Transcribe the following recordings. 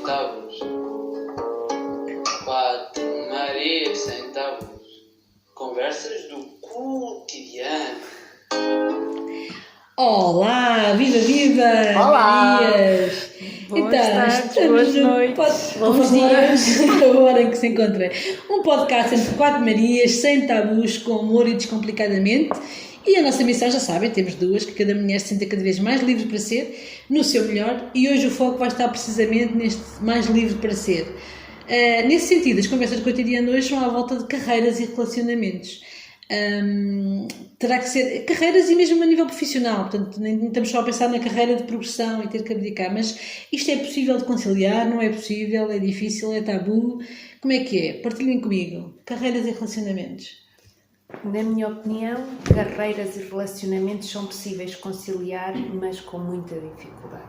tabus. 4 Marias sem tabus. Conversas do cotidiano. Olá, viva, Olá. Marias! Boas tardes, boas noites, bons dias, a hora em que se encontra. Um podcast entre 4 Marias, sem tabus, com amor e descomplicadamente. E a nossa missão, já sabem, temos duas, que cada mulher se sinta cada vez mais livre para ser, no seu melhor, e hoje o foco vai estar precisamente neste mais livre para ser. Nesse sentido, as conversas cotidianas hoje vão à volta de carreiras e relacionamentos. Terá que ser carreiras e mesmo a nível profissional, portanto nem estamos só a pensar na carreira de progressão e ter que abdicar, mas isto é possível de conciliar, não é possível, é difícil, é tabu, como é que é? Partilhem comigo, carreiras e relacionamentos. Na minha opinião, carreiras e relacionamentos são possíveis conciliar, mas com muita dificuldade.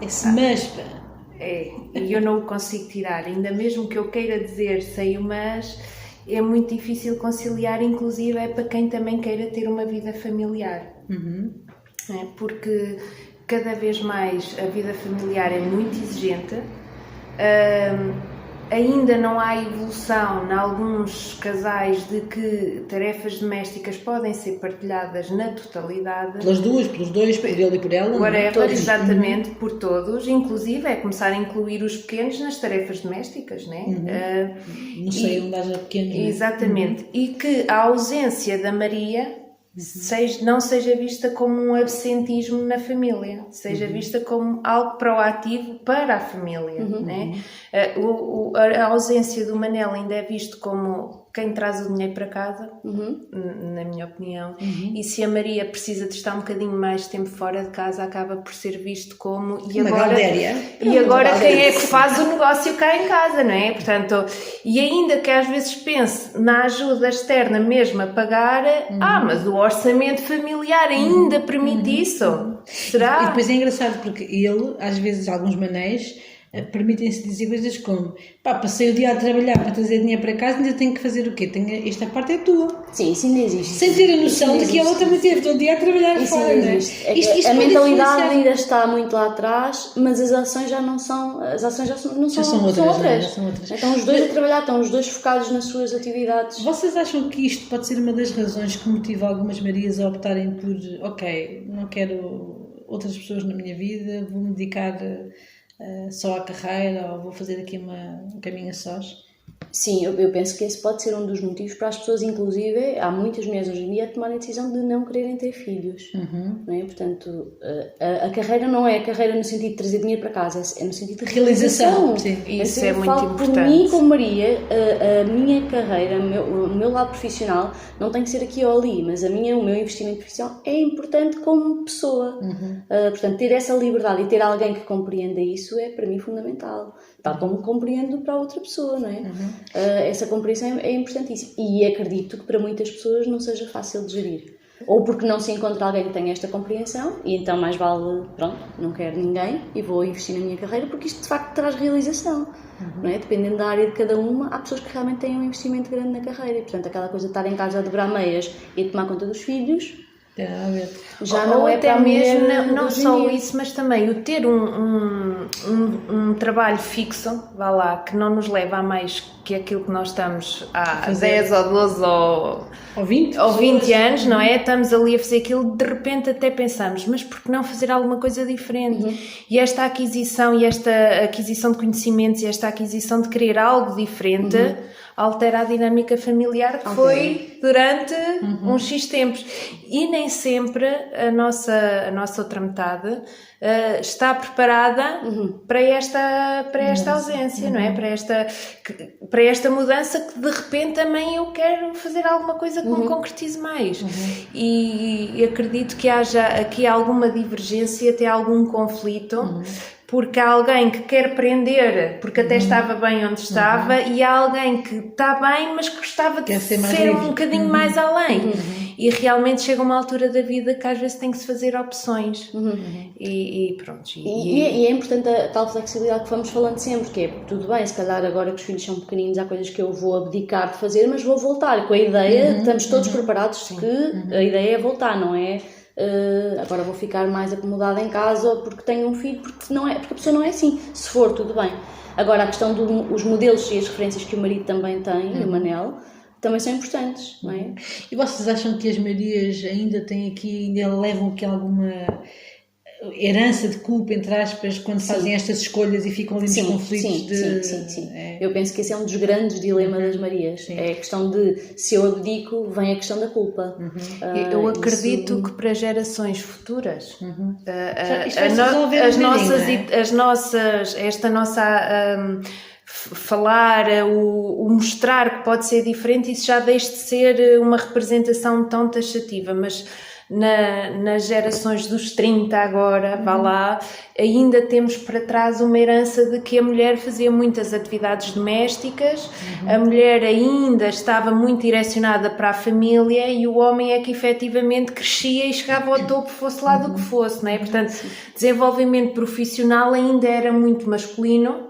Esse mas, pá. É, e eu não o consigo tirar, ainda mesmo que eu queira dizer sei o mas, é muito difícil conciliar, inclusive é para quem também queira ter uma vida familiar. É, porque cada vez mais a vida familiar é muito exigente, ainda não há evolução em alguns casais de que tarefas domésticas podem ser partilhadas na totalidade. Pelas duas, pelos dois, por ele e por ela. Whatever, exatamente, por todos. Inclusive é começar a incluir os pequenos nas tarefas domésticas, não é? Não sei onde haja pequenos. Exatamente. E que a ausência da Maria não seja vista como um absentismo na família, seja vista como algo proativo para a família. Né? A ausência do Manel ainda é visto como quem traz o dinheiro para casa, na minha opinião, e se a Maria precisa de estar um bocadinho mais tempo fora de casa, acaba por ser visto como e agora quem é que faz o negócio cá em casa, não é? Portanto, e ainda que às vezes pense na ajuda externa mesmo a pagar, mas o orçamento familiar ainda permite isso? Será? E depois é engraçado porque ele, às vezes, alguns manéis permitem-se dizer coisas como passei o dia a trabalhar para trazer dinheiro para casa, ainda tenho que fazer o quê? Esta parte é tua. Sim, isso ainda existe. Sem ter a noção de que ela também teve todo o dia a trabalhar isso fora, não é? A mentalidade ainda está muito lá atrás, mas as ações já não são, são outras. Estão os dois a trabalhar, estão os dois focados nas suas atividades. Vocês acham que isto pode ser uma das razões que motiva algumas Marias a optarem por não quero outras pessoas na minha vida, vou-me dedicar só à carreira, ou vou fazer aqui um caminho a sós? Sim, eu penso que esse pode ser um dos motivos para as pessoas, inclusive, há muitas mulheres hoje em dia a tomarem a decisão de não quererem ter filhos. Não é? Portanto, a carreira não é a carreira no sentido de trazer dinheiro para casa, é no sentido de realização. Sim. Isso é muito importante. Por mim, como Maria, a minha carreira, o meu lado profissional, não tem que ser aqui ou ali, mas o meu investimento profissional é importante como pessoa. Portanto, ter essa liberdade e ter alguém que compreenda isso é, para mim, fundamental. Tal como compreendo para a outra pessoa, não é? Essa compreensão é importantíssima. E acredito que para muitas pessoas não seja fácil de gerir. Ou porque não se encontra alguém que tenha esta compreensão e então mais vale, não quero ninguém e vou investir na minha carreira porque isto de facto traz realização. Não é? Dependendo da área de cada uma, há pessoas que realmente têm um investimento grande na carreira e portanto aquela coisa de estar em casa a dobrar meias e de tomar conta dos filhos já não é até mesmo, não só isso, mas também o ter um trabalho fixo, vá lá, que não nos leva a mais que aquilo que nós estamos há 10 ou 12 ou 20 anos, não é? Estamos ali a fazer aquilo, de repente até pensamos, mas por que não fazer alguma coisa diferente? E esta aquisição de conhecimentos e esta aquisição de querer algo diferente altera a dinâmica familiar que foi durante uns X tempos. E nem sempre a nossa outra metade está preparada para esta ausência, não é? Para esta mudança que de repente também eu quero fazer alguma coisa que me concretize mais. E acredito que haja aqui alguma divergência, até algum conflito, porque há alguém que quer prender, porque até estava bem onde estava, e há alguém que está bem, mas que gostava de ser um bocadinho mais além. E realmente chega uma altura da vida que às vezes tem que se fazer opções. E pronto. E é importante a tal flexibilidade que vamos falando sempre, que é, tudo bem, se calhar agora que os filhos são pequeninos há coisas que eu vou abdicar de fazer, mas vou voltar com a ideia, estamos todos preparados que a ideia é voltar, não é agora vou ficar mais acomodada em casa ou porque tenho um filho, porque a pessoa não é assim. Se for, tudo bem. Agora, a questão dos modelos e as referências que o marido também tem, o Manel, também são importantes, não é? E vocês acham que as Marias ainda têm aqui, ainda levam aqui alguma herança de culpa, entre aspas, quando fazem estas escolhas e ficam ali nos conflitos? Sim. Eu penso que esse é um dos grandes dilemas das Marias. Sim. É a questão de, se eu abdico, vem a questão da culpa. Eu acredito que para gerações futuras, falar, o mostrar que pode ser diferente, isso já deixa de ser uma representação tão taxativa, mas nas gerações dos 30 agora, vá lá, ainda temos para trás uma herança de que a mulher fazia muitas atividades domésticas, a mulher ainda estava muito direcionada para a família e o homem é que efetivamente crescia e chegava ao topo, fosse lá do que fosse, não é? Portanto, desenvolvimento profissional ainda era muito masculino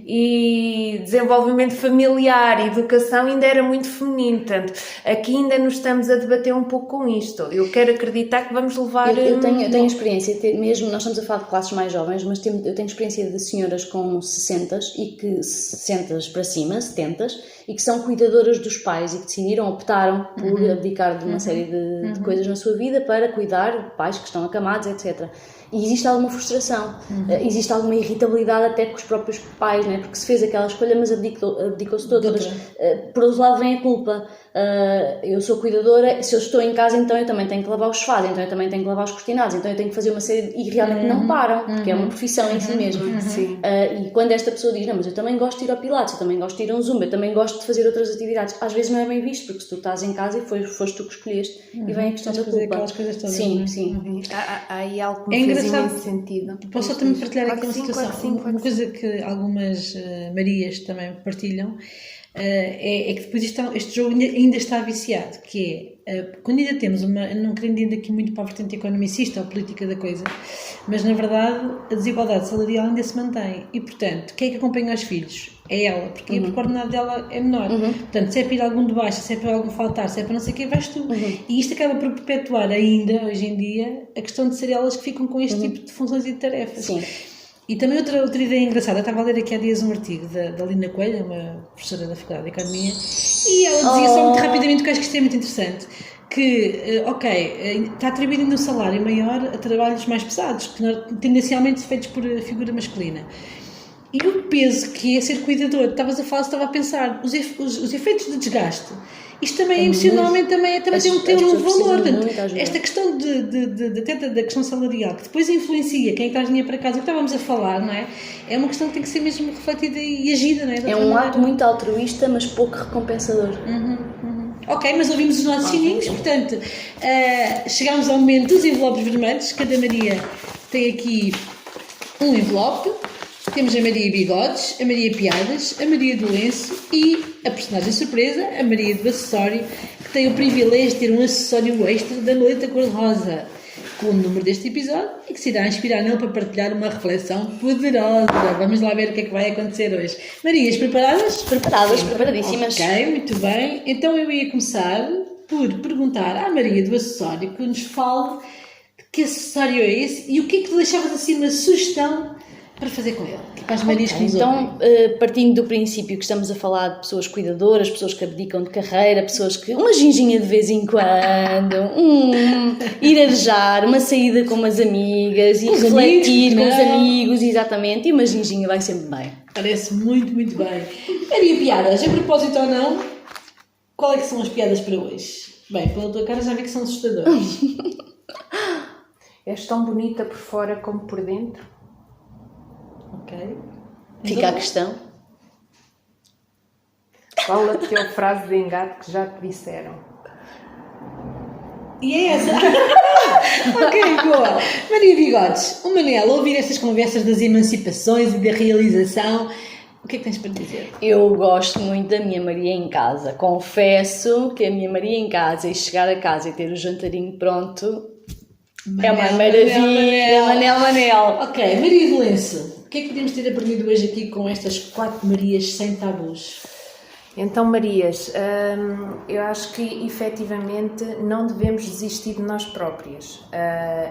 e desenvolvimento familiar, educação ainda era muito feminino. Portanto, aqui ainda nos estamos a debater um pouco com isto. Eu quero acreditar que vamos levar... Eu tenho experiência, mesmo nós estamos a falar de classes mais jovens, mas eu tenho experiência de senhoras com 60 e que 60 para cima, 70 e que são cuidadoras dos pais e que optaram por abdicar de uma série de coisas na sua vida para cuidar de pais que estão acamados, etc. E existe alguma frustração, existe alguma irritabilidade até com os próprios pais, não é? Porque se fez aquela escolha, mas abdicou-se todas. Por outro lado vem a culpa. Eu sou cuidadora, se eu estou em casa, então eu também tenho que lavar os sofás, então eu também tenho que lavar os cortinados, então eu tenho que fazer uma série e realmente não param, porque é uma profissão em si mesmo. E quando esta pessoa diz, não, mas eu também gosto de ir ao Pilates, eu também gosto de ir a um Zumba, eu também gosto de fazer outras atividades, às vezes não é bem visto, porque se tu estás em casa e foste tu que escolheste, e vem a questão da culpa. Sim. Há aí algo que me faz imenso sentido. Posso só também partilhar aqui uma situação, uma coisa que algumas Marias também partilham, é que depois este jogo ainda está viciado, que é, quando ainda temos não querendo ir aqui muito para a vertente economicista ou política da coisa, mas na verdade a desigualdade salarial ainda se mantém e portanto, quem é que acompanha os filhos? É ela, porque a ordenado dela é menor, portanto se é para ir algum de baixo, se é para algum faltar, se é para não sei o que, vais tu, e isto acaba por perpetuar ainda, hoje em dia, a questão de ser elas que ficam com este tipo de funções e de tarefas. Sim. E também outra ideia engraçada, eu estava a ler aqui há dias um artigo da Lina Coelho, uma professora da Faculdade de Economia, e ela dizia só muito rapidamente, que eu acho que isto é muito interessante, que, está atribuído ainda um salário maior a trabalhos mais pesados, que tendencialmente feitos por figura masculina. E o peso que é ser cuidador, estava a pensar, os efeitos de desgaste, isto também emocionalmente também tem um valor. Esta questão da questão salarial, que depois influencia quem traz dinheiro para casa, o que estávamos a falar, não é? É uma questão que tem que ser mesmo refletida e agida, não é? É um ato muito altruísta, mas pouco recompensador. Ok, mas ouvimos os nossos sininhos, portanto, chegámos ao momento dos envelopes vermelhos. Cada Maria tem aqui um envelope. Temos a Maria Bigodes, a Maria Piadas, a Maria do Lenço e a personagem surpresa, a Maria do Acessório, que tem o privilégio de ter um acessório extra da Maleta Cor-de-Rosa, com o número deste episódio e que se irá inspirar nele para partilhar uma reflexão poderosa. Vamos lá ver o que é que vai acontecer hoje. Marias, preparadas? Preparadíssimas. Ok, muito bem. Então eu ia começar por perguntar à Maria do Acessório que nos fale de que acessório é esse e o que é que tu deixavas assim uma sugestão para fazer com ele, para as Marias que nos então, partindo do princípio que estamos a falar de pessoas cuidadoras, pessoas que abdicam de carreira, pessoas que... uma ginginha de vez em quando, ir arejar, uma saída com umas amigas e refletir com os amigos, exatamente, e uma ginginha vai sempre bem. Parece muito, muito bem. Maria Piadas, a propósito ou não, qual é que são as piadas para hoje? Bem, pela tua cara já vi que são assustadoras. És tão bonita por fora como por dentro. Ok. Fica a questão. Qual a tua frase de engate que já te disseram? E é essa. Ok, boa. Maria Bigodes, o Manel, ouvir estas conversas das emancipações e da realização, o que é que tens para dizer? Eu gosto muito da minha Maria em casa. Confesso que a minha Maria em casa e chegar a casa e ter o jantarinho pronto é uma maravilha. Manel. Ok, Maria do Lenço. O que é que podemos ter aprendido hoje aqui com estas 4 Marias sem tabus? Então, Marias, eu acho que efetivamente não devemos desistir de nós próprias.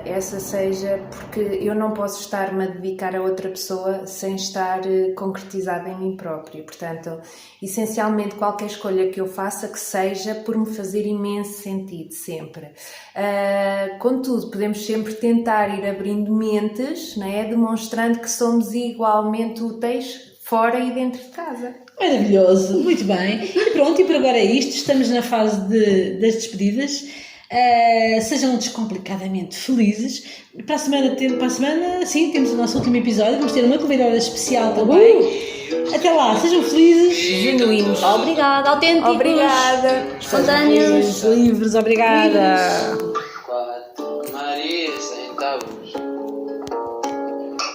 Essa seja porque eu não posso estar-me a dedicar a outra pessoa sem estar concretizada em mim própria. Portanto, essencialmente qualquer escolha que eu faça que seja por me fazer imenso sentido, sempre. Contudo, podemos sempre tentar ir abrindo mentes, não é? Demonstrando que somos igualmente úteis fora e dentro de casa. Maravilhoso, muito bem. E pronto, e por agora é isto. Estamos na fase das despedidas. Sejam descomplicadamente felizes. Para a semana, sim, temos o nosso último episódio. Vamos ter uma convidada especial também. Até lá, sejam felizes. Genuínos. Obrigada, autênticos. Obrigada. Espontâneos. Livres, obrigada. 4 Marias sem tabus.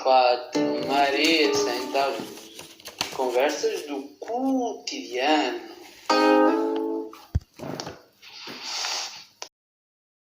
4 Marias sem tabus. Conversas do cotidiano.